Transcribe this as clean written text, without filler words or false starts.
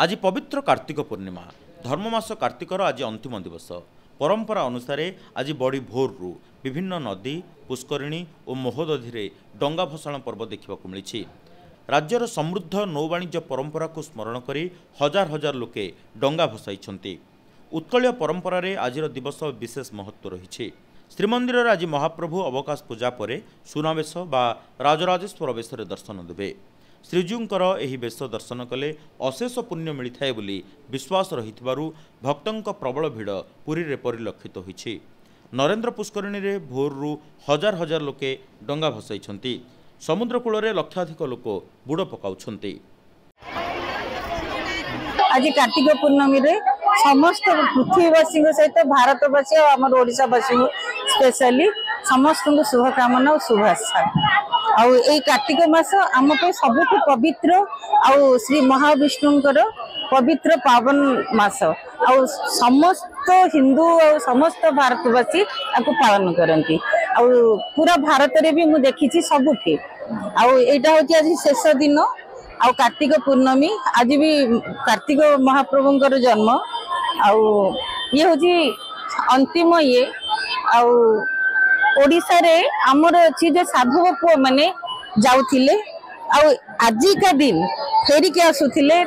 आज पवित्र कार्तिक पूर्णिमा धर्ममास कार्तिकर आज अंतिम दिवस। परंपरा अनुसार आज बड़ी भोरु विभिन्न नदी पुष्करिणी और महोदधि डंगा भसाण पर्व देखा मिली। राज्यर समृद्ध नौवाणिज्य परंपरा को स्मरण करी हजार हजार लोके डंगा भसाई। उत्कलीय परंपरा आज दिवस विशेष महत्व रही। श्रीमंदिर आज महाप्रभु अवकाश पूजा पर सुनावेश बा राजराजेश्वर वेश दर्शन देवे। श्रीजीउंकर एही बेश दर्शन कले अशेष पुण्य मिलता है बोली विश्वास रही भक्तों प्रबल भिड़ पुरी रे परिलक्षित होइछि। नरेंद्र पुष्करिणी रे भोरु हजार हजार लोके डंगा भसाई। समुद्र कूल रे लक्षाधिक लोक बुड़ पकाउछन्ति। आज कार्तिक पूर्णमी रे समस्त पृथ्वीवासी सहित भारतवासी और आम ओडिशावासी स्पेशली समस्त शुभकामना और शुभेच्छा। आउ ए कार्तिक मास आम सबुठ पवित्र आउ श्री महाविष्णुंकर पवित्र पावन मास आउ समस्त हिंदू और समस्त भारतवासी आपको पालन करती। आउ पूरा भारत रे भी मु देखी सबुठी। आउ एटा होची आज शेष दिन आउ कार्तिक पूर्णमी आज भी कार्तिक महाप्रभुंकर जन्म आउ ये होची अंतिम ये आउ ओडिशा रे आमर अच्छी जो साधु पुओ माने जाउथिले आउ आजिका दिन फेरिके आसुथिले।